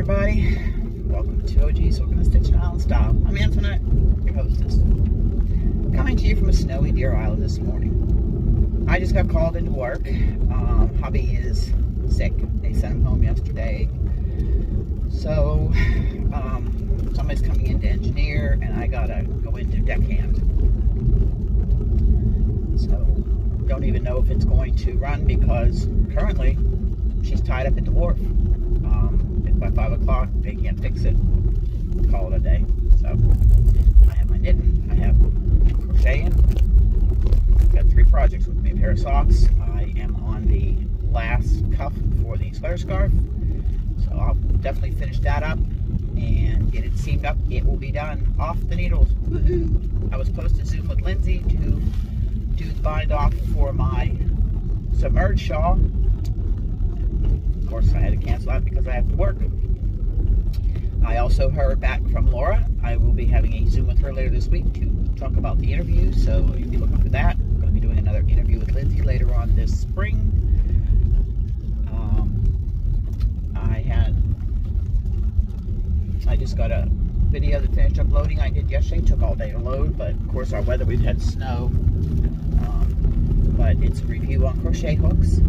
everybody. Welcome to OG's Working the Stitch Island Style. I'm Antoinette, your hostess. Coming to you from a snowy Deer Island this morning. I just got called into work. Hubby is sick. They sent him home yesterday. So, somebody's coming in to engineer, and I gotta go into deckhand. So, don't even know if it's going to run because currently she's tied up at the wharf. If by 5 o'clock they can't fix it, call it a day. So I have my knitting, I have crocheting, I've got 3 projects with me. A pair of socks. I am on the last cuff for the sweater scarf, so I'll definitely finish that up and get it seamed up. It will be done. Off the needles. Woohoo! I was supposed to Zoom with Lindsay to do the bind off for my submerged shawl. Of course, I had to cancel that because I have to work. I also heard back from Laura. I will be having a Zoom with her later this week to talk about the interview, so you'll be looking for that. I'm going to be doing another interview with Lindsay later on this spring. I just got a video that finished uploading. I did yesterday. Took all day to load, but of course our weather, we've had snow. But it's a review on crochet hooks.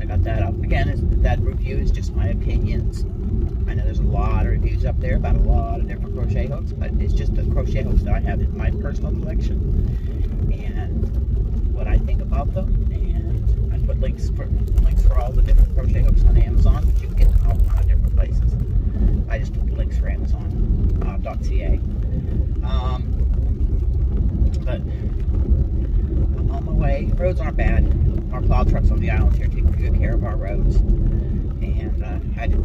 Got that up. Again, that review is just my opinions. I know there's a lot of reviews up there about a lot of different crochet hooks, but it's just the crochet hooks that I have in my personal collection and what I think about them. And I put links for all the different crochet hooks on Amazon, but you can get them all kind of different places. I just put the links for Amazon.ca. But I'm on my way. Roads aren't bad. Our plow trucks on the island here take good care of our roads. And I had to,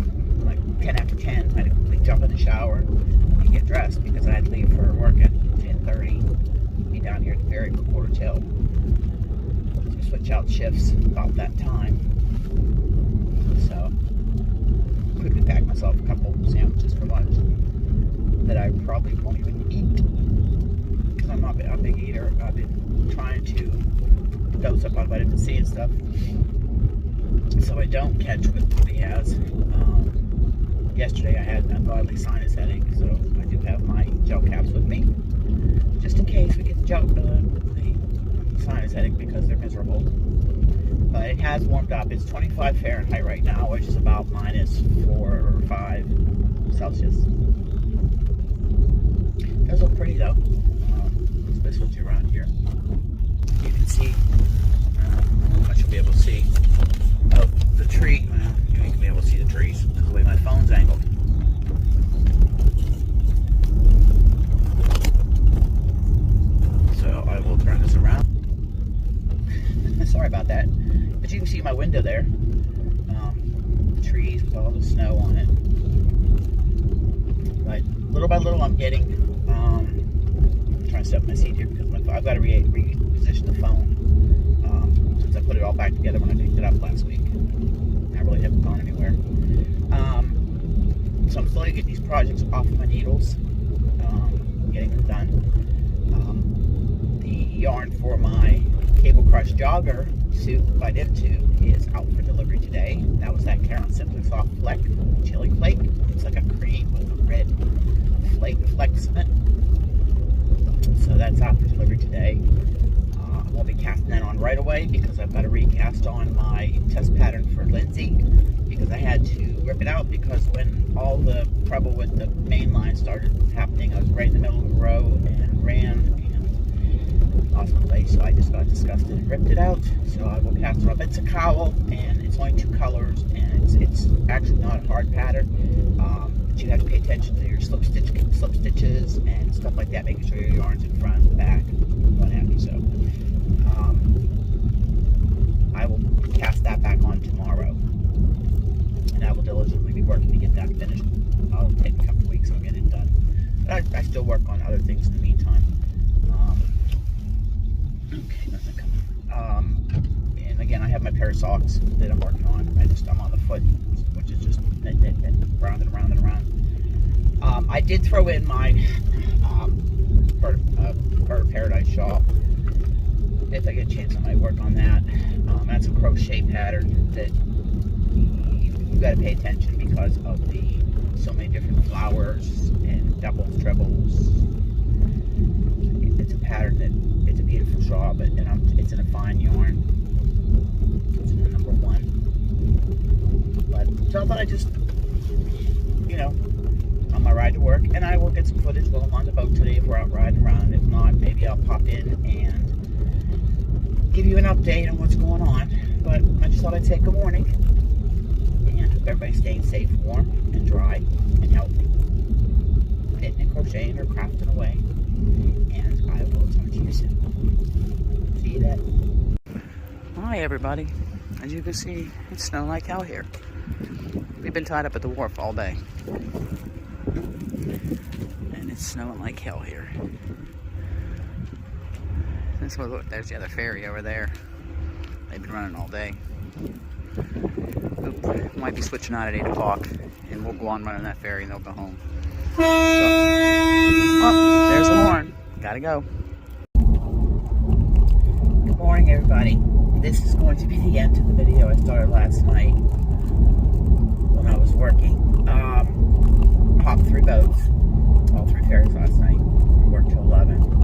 like 10 after 10, I had to quickly jump in the shower and get dressed because I had to leave for work at 10:30. Be down here at the ferry for quarter till. So switch out shifts about that time. So quickly packed myself a couple sandwiches for lunch that I probably won't even eat because I'm not a big eater. I've been trying to dose up on vitamin C and stuff, so I don't catch what he has. Yesterday I had ungodly sinus headache, so I do have my gel caps with me, just in case we get the sinus headache because they're miserable. But it has warmed up. It's 25 Fahrenheit right now, which is about -4 or 5 Celsius. It does look pretty though, especially around here. You can see, I should be able to see the tree. You can be able to see the trees. That's the way my phone's angled. So I will turn this around. Sorry about that. But you can see my window there. The trees with all the snow on it. But little by little I'm getting, I'm trying to set up my seat here because I've got to reposition the phone. Since I put it all back together when I picked it up last week. I really haven't gone anywhere. So I'm slowly getting these projects off of my needles, getting them done. The yarn for my Cable Crush jogger suit by Div2 is out for delivery today. That was that Karen Simply Soft Fleck Chili Flake. It's like a cream with red flecks in it. So that's out for delivery today. I won't be casting that on right away because I've got to recast on my test pattern for Lindsay because I had to rip it out because when all the trouble with the main line started happening, I was right in the middle of the row and ran and lost my place, so I just got disgusted and ripped it out. So I will cast it off. It's a cowl and it's only 2 colors and it's actually not a hard pattern. But you have to pay attention to your slip stitches and stuff like that, making sure your yarn's in front and back, what have you. So I will cast that back on tomorrow, and I will diligently be working to get that finished. I'll take a couple weeks to get it done, but I still work on other things in the meantime. Okay, nothing coming. And again, I have my pair of socks that I'm working on. I'm on the foot, which is just round and around and around. I did throw in my Bird of Paradise shawl. If I get a chance, I might work on that. That's a crochet pattern that got to pay attention because of the so many different flowers and doubles, trebles. It's a pattern that it's a beautiful shawl, but it's in a fine yarn. It's in the number 1. But so I thought I just, you know, on my ride to work, and I will get some footage while I'm on the boat today if we're out riding around. If not, maybe I'll pop in and give you an update on what's going on. But I just thought I'd say good morning, and hope everybody's staying safe, warm, and dry, and healthy. Knitting and crocheting or crafting away. And I will talk to you soon. See you then. Hi everybody. As you can see, it's snowing like hell here. We've been tied up at the wharf all day. And it's snowing like hell here. Look, there's the other ferry over there. They've been running all day. Oop, might be switching out at 8 o'clock, and we'll go on running that ferry and they'll go home. So, oh, there's the horn. Gotta go. Good morning, everybody. This is going to be the end of the video I started last night when I was working. Hopped 3 boats, all 3 ferries last night. Worked till 11.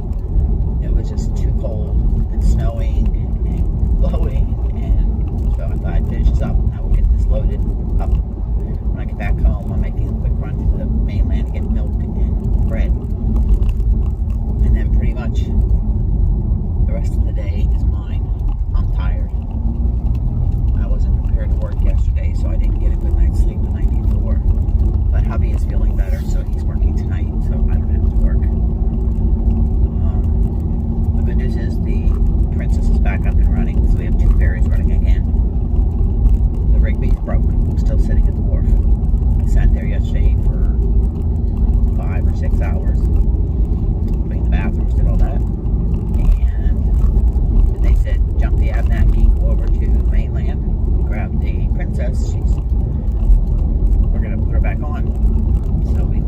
It was just too cold and snowing and blowing, and so I thought I'd finish this up. I will get this loaded up. When I get back home, I'm making a quick run to the mainland to get milk and bread. And then pretty much the rest of the day is mine. I'm tired. I wasn't prepared to work yesterday, so I didn't get a good night's sleep the night before. But hubby is feeling better, so he's working tonight, so I don't have to work. The good news is the Princess is back up and running, so we have 2 ferries running again. The Rigby's broke. I'm still sitting at the wharf. I sat there yesterday for 5 or 6 hours. Cleaned the bathrooms, did all that. And they said, jump the Abenaki, go over to mainland, grab the Princess. We're going to put her back on. So we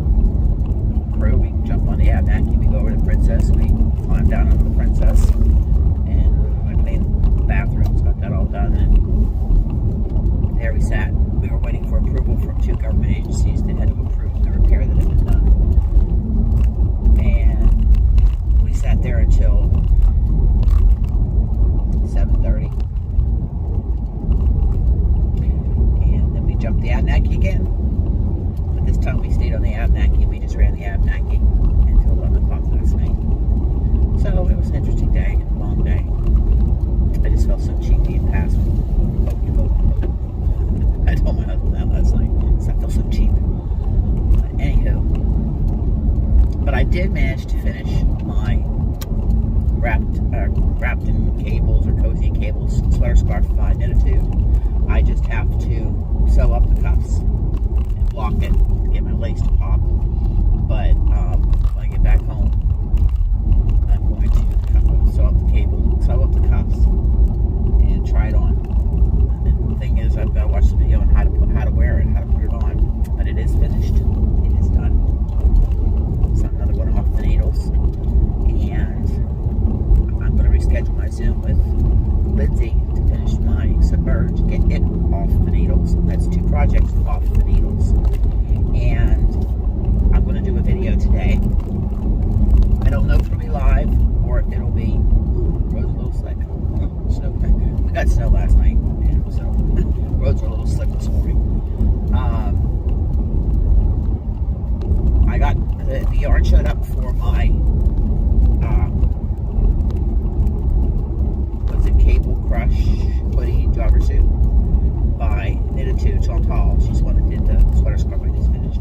jump on the Abenaki, we go over to the Princess, we climb down on the Princess, and I cleaned the bathrooms, got that all done, and there we sat. We were waiting for approval from 2 government agencies that had to approve the repair that had been done. And we sat there until 7:30. And then we jumped the Abenaki again. But this time we stayed on the Abenaki. We just ran the Abenaki until 11 o'clock last night. So it was an interesting day, a long day. I just felt so cheeky and passed. I told my husband that last night. So I felt so cheap. But anywho. But I did manage to finish my wrapped in cables or cozy cables sweater scarf by Knit-A-Two. I just have to sew up the cuffs and block it to get my lace to pop. But when I get back home, I'm going to sew up the cable, sew up the cuffs, and try it on. And the thing is, I've got to watch the video on how to wear it, how to put it on. But it is finished. It is done. So another one off the needles, and I'm going to reschedule my Zoom with Lindsay to finish my Submerge, get it off the needles. That's 2 projects off the needles. And I'm going to do a video today. I don't know if it'll be live or if it'll be roads a little slick. Snow. We got snow last night, and so roads are a little slick this morning. I got the yarn showed up for my Cable Crush hoodie jogger suit by Knit-A-Two Chantal. She's the one that did the sweater scarf I just finished.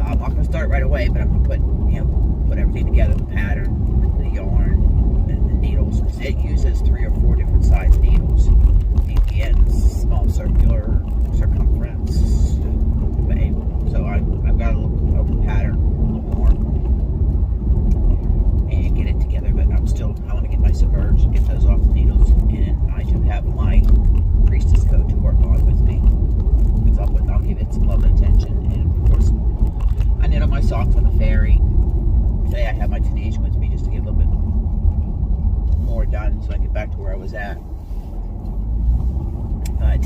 I'm not going to start right away, but I'm going to put everything together, the pattern, the yarn, and the needles. It uses 3 or 4 different size needles. DPNs, small circular, circumference. So I've got to look over the pattern a little more and get it together, but I want to get my Submerge, get those off the needles, and I do have my Priestess coat to work on with me. Because I'll give it some love and attention, and of course, I knit on my socks on the ferry. Today I have my Tunisian with me just to get a little bit more done so I get back to where I was at. But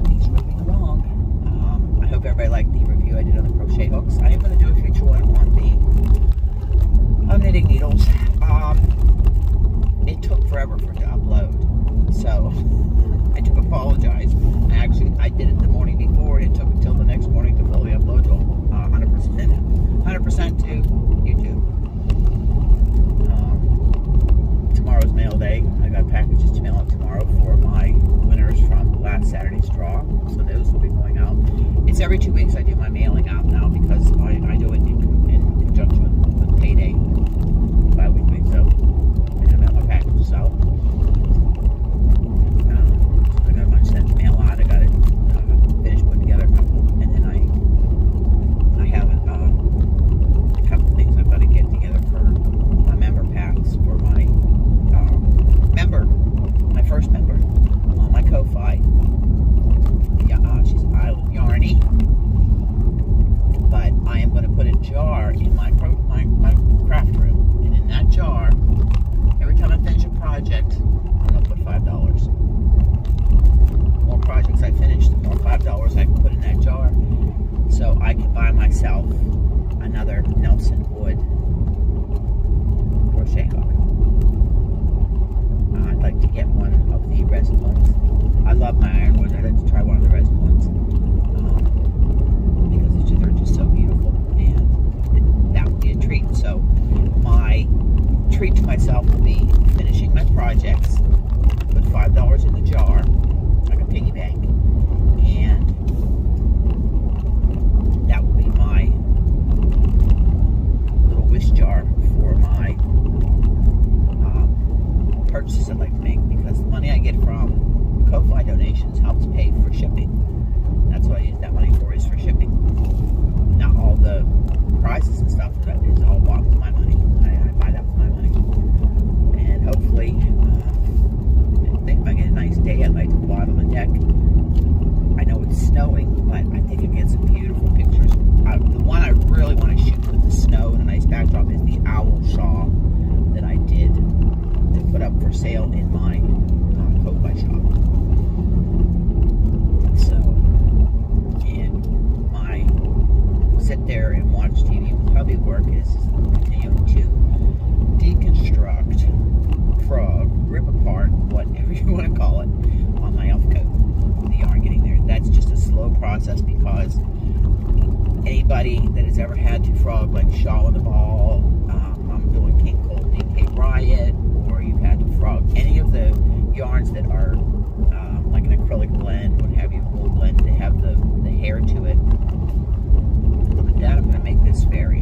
he's moving every 2 weeks I do my mailing out now because I do it in conjunction with payday bi-weekly. So I mail my packages out. I got a bunch that mail out. I got it finished putting together a couple, and then I have a couple things I've got to get together for my member packs for my my first member on my Ko-Fi. Yeah, she's Island Yarny, but I am going to put a jar in my craft room, and in that jar, every time I finish a project, I'm going to put $5. The more projects I finish, the more $5 I can put in that jar, so I can buy myself another Nelson Wood crochet hook. I'd like to get one of the resin ones. I love my ironwood. I'd like to try one of the resin ones because they're just so beautiful, and that would be a treat. So my treat to myself will be finishing my projects, put $5 in the jar, like a piggy bank, and that will be my little wish jar for my purchases I'd like to make, because the money I get from Ko-Fi donations helps pay for shipping. That's what I use that money for, is for shipping. Not all the prizes and stuff, that is all bought with my money. I buy that with my money. And hopefully, I think if I get a nice day, I'd like to go out on the deck. I know it's snowing, but I think it gets some beautiful pictures. The one I really want to shoot with the snow and a nice backdrop is the owl shawl that I did to put up for sale in my Ko-Fi shop. So, and my sit there and watch TV with hubby work is continuing to deconstruct, frog, rip apart, whatever you want to call it, on my elf coat. The yarn getting there. That's just a slow process, because anybody that has ever had to frog like Shaw on the Ball, I'm doing King Cold DK Riot, or you've had to frog any of the yarns that are like an acrylic blend, what have you, wool blend, they have the hair to it. Look at that, I'm going to make this fairy.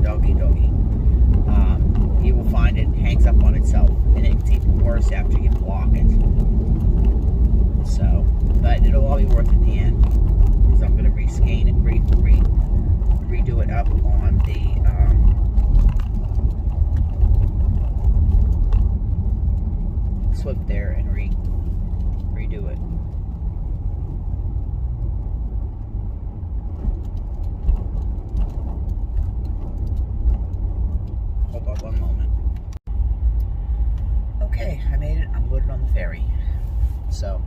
Doggy. You will find it hangs up on itself, and it's even worse after you block it. So, but it'll all be worth it in the end, because I'm going to reskein it, redo it up on the slip there and redo it. Hold on one moment. Okay, I made it. I'm loaded on the ferry. So,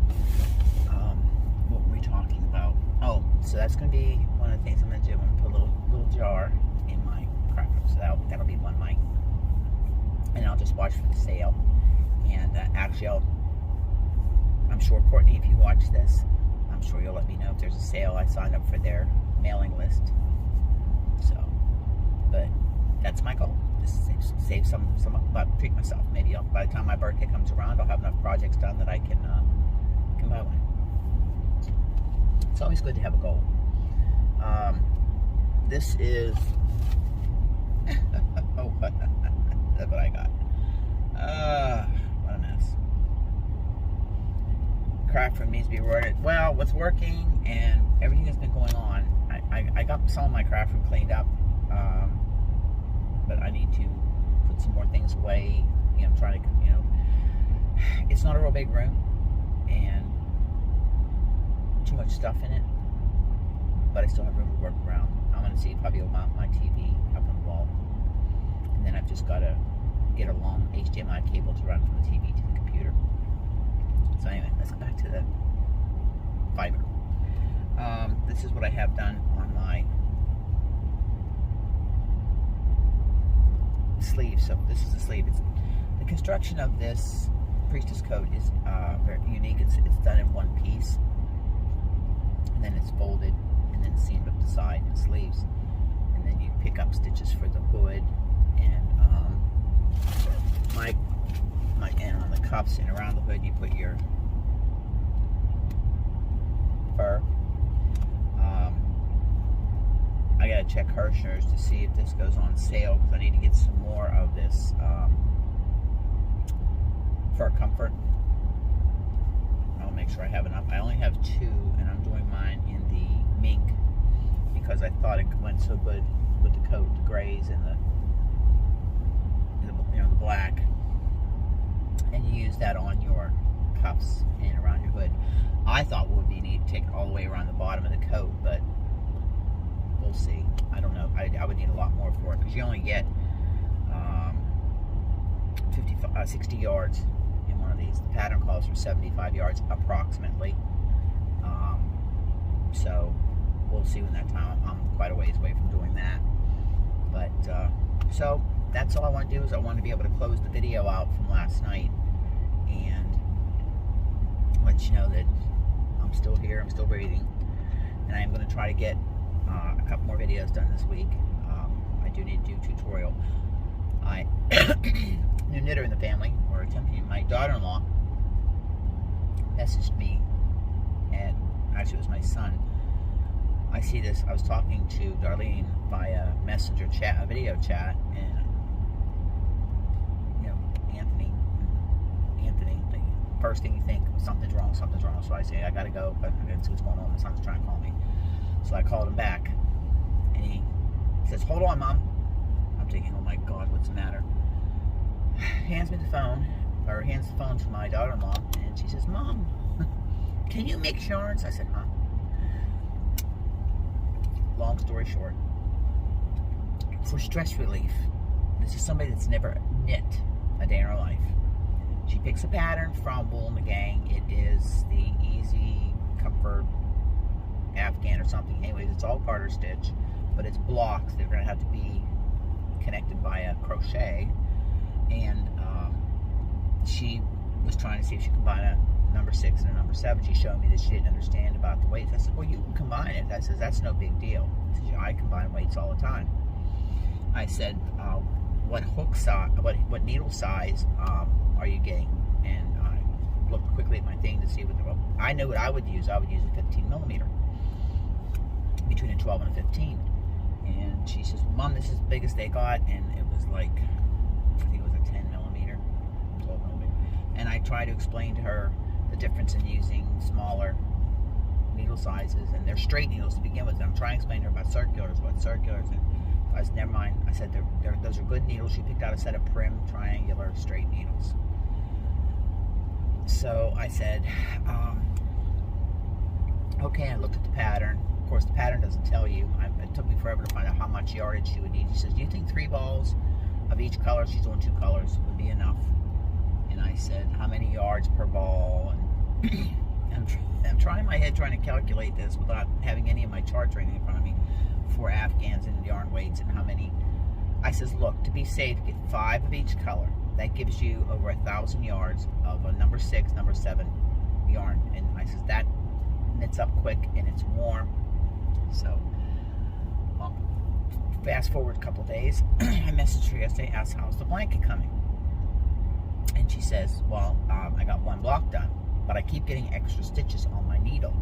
what were we talking about? Oh, so that's going to be one of the things I'm going to do. I'm going to put a little jar in my craft room. So that'll be one night. And I'll just watch for the sale. And actually, I'm sure, Courtney, if you watch this, I'm sure you'll let me know if there's a sale. I signed up for their mailing list. So, but that's my goal. Just save some but treat myself. Maybe by the time my birthday comes around, I'll have enough projects done that I can buy one. It's always good to have a goal. This is oh, look what I got. What a mess. Craft room needs to be worded. Well, what's working and everything that's been going on, I got some of my craft room cleaned up, but I need to put some more things away. You know, I'm trying to, it's not a real big room and too much stuff in it, but I still have room to work around. I'm going to see if I'll be able to mount my TV up on the wall, and then I've just got to get a long HDMI cable to run from the TV to the computer. So anyway, let's go back to the fiber. This is what I have done on my sleeve. So this is the sleeve. The construction of this priestess coat is very unique. It's done in one piece, and then it's folded, and then seamed up the side and sleeves, and then you pick up stitches for the hood and and on the cuffs and around the hood you put your fur, I gotta check Hirschner's to see if this goes on sale, because I need to get some more of this Fur Comfort. I'll make sure I have enough. I only have 2, and I'm doing mine in the mink because I thought it went so good with the coat, the grays and the black. And you use that on your cuffs and around your hood. I thought would be neat to take it all the way around the bottom of the coat, but we'll see. I don't know. I would need a lot more for it, because you only get 60 yards in one of these. The pattern calls for 75 yards approximately. So we'll see when that time. I'm quite a ways away from doing that. But so that's all I want to do, is I want to be able to close the video out from last night and let you know that I'm still here, I'm still breathing, and I am going to try to get a couple more videos done this week. I do need to do a tutorial. New knitter in the family, or attempting. My daughter-in-law messaged me, and actually it was my son. I see this. I was talking to Darlene via messenger chat, a video chat, and Anthony. The first thing you think, something's wrong. So I say, I gotta go, but I gotta see what's going on. My son's trying to call me, so I called him back, and he says, "Hold on, Mom." I'm thinking, oh my God, what's the matter? Hands me the phone, or hands the phone to my daughter-in-law, and she says, "Mom, can you mix yarns?" I said, "Huh?" Long story short, for stress relief, this is somebody that's never knit a day in her life. She picks a pattern from Wool and the Gang. It is the Easy Comfort Afghan or something. Anyways, it's all garter stitch, but it's blocks. They're going to have to be connected by a crochet. And she was trying to see if she could combine a number 6 and a number 7. She showed me that she didn't understand about the weights. I said, "Well, you can combine it." I said, "That's no big deal." She said, "I combine weights all the time." I said, "What hook size? What needle size are you getting?" And I looked quickly at my thing to see what I knew what I would use. I would use a 15 millimeter, between a 12 and a 15. And she says, "Mom, this is the biggest they got," and it was like, I think it was a 10 millimeter, 12 millimeter. And I try to explain to her the difference in using smaller needle sizes, and they're straight needles to begin with. And I'm trying to explain to her about circulars, what circulars, and I said, never mind. I said, those are good needles. She picked out a set of prim, triangular, straight needles. So I said, okay. I looked at the pattern. Of course, the pattern doesn't tell you. It took me forever to find out how much yardage she would need. She says, "Do you think 3 balls of each color," she's doing 2 colors, "would be enough?" And I said, "How many yards per ball?" And I'm trying my head trying to calculate this without having any of my charts right in front of me for Afghans and yarn weights and how many. I says, "Look, to be safe, get 5 of each color. That gives you over 1,000 yards of a number 6, number 7 yarn." And I says, that knits up quick and it's warm. So fast forward a couple days, I messaged her yesterday, asked, "How's the blanket coming?" And she says, "Well, I got 1 block done, but I keep getting extra stitches on my needle,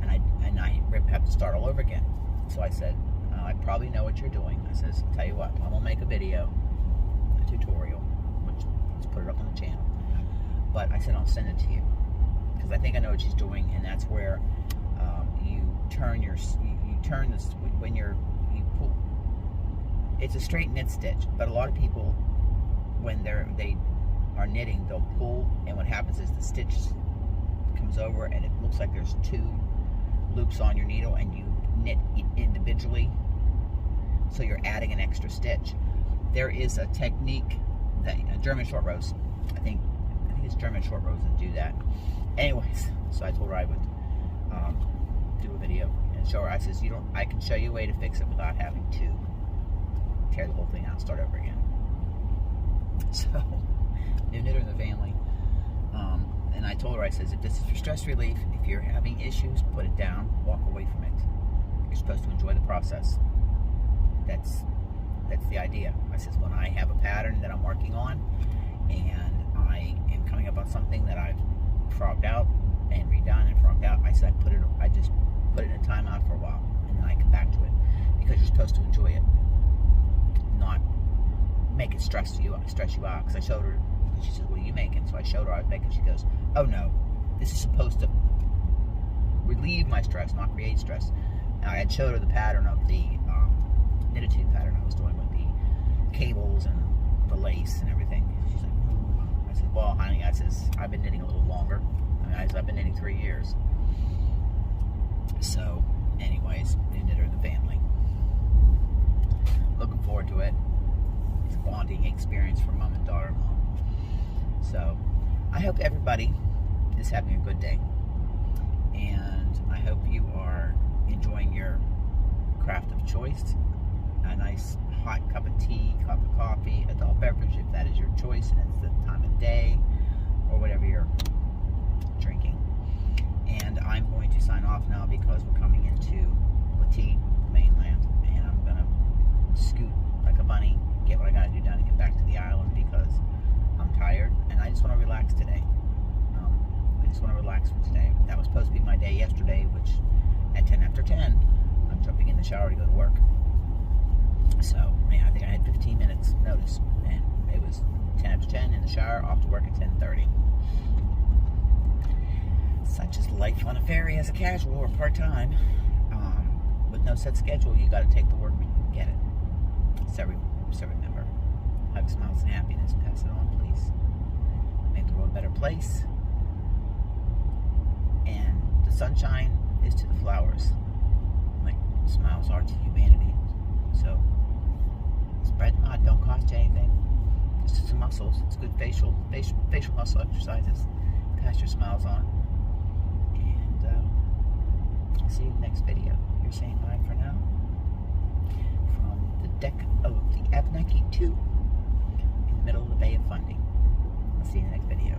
and I have to start all over again." So I said, "I probably know what you're doing." I says, "Tell you what, I'm gonna make a video, a tutorial, which let's put it up on the channel. But I said I'll send it to you, because I think I know what she's doing, and that's where you turn this when you pull. It's a straight knit stitch, but a lot of people, when they are knitting, they'll pull, and what happens is the stitch comes over, and it looks like there's 2 loops on your needle, and you knit individually, so you're adding an extra stitch. There is a technique that German short rows, I think it's German short rows that do that. Anyways, so I told her I would do a video and show her. I says, I can show you a way to fix it without having to tear the whole thing out and start over again. So, new knitter in the family. And I told her, I says, if this is for stress relief, if you're having issues, put it down, walk away from it. You're supposed to enjoy the process. That's the idea. I says, when I have a pattern that I'm working on, and I am coming up on something that I've frogged out and redone and frogged out, I said I just put it in a timeout for a while, and then I come back to it. because you're supposed to enjoy it, not make it stress you out. Because I showed her, and she said, "What are you making?" So I showed her I was making. She goes, "Oh no, this is supposed to relieve my stress, not create stress." Now I had showed her the pattern of the knitted pattern I was doing with the cables and the lace and everything. She's like, "Ooh." I said, "Well, honey," I says, "I've been knitting a little longer. I've been knitting 3 years." So, anyways, new knitter in the family. Looking forward to it. It's a bonding experience for mom and daughter-in-law. So, I hope everybody is having a good day. And I hope you are enjoying your craft of choice. A nice hot cup of tea, cup of coffee, adult beverage if that is your choice and it's the time of day or whatever you're drinking. And I'm going to sign off now because we're coming into mainland, and I'm going to scoot like a bunny, get what I got to do done to get back to the island because I'm tired and I just want to relax today. I just want to relax for today. That was supposed to be my day yesterday, which at 10 after 10, I'm jumping in the shower to go to work. So, man, I think I had 15 minutes notice, and it was 10 after 10 in the shower, off to work at 10:30. Such is life on a ferry as a casual or part-time. With no set schedule, you got to take the work and get it. So remember, hug, smiles, and happiness. Pass it on, please. Make the world a better place. And the sunshine is to the flowers, like smiles are to humanity. So spread them out. Don't cost you anything. Just some muscles. It's good facial muscle exercises. Pass your smiles on. And I'll see you in the next video. You're saying bye for now from the deck of the Abenaki 2 in the middle of the Bay of Fundy. I'll see you in the next video.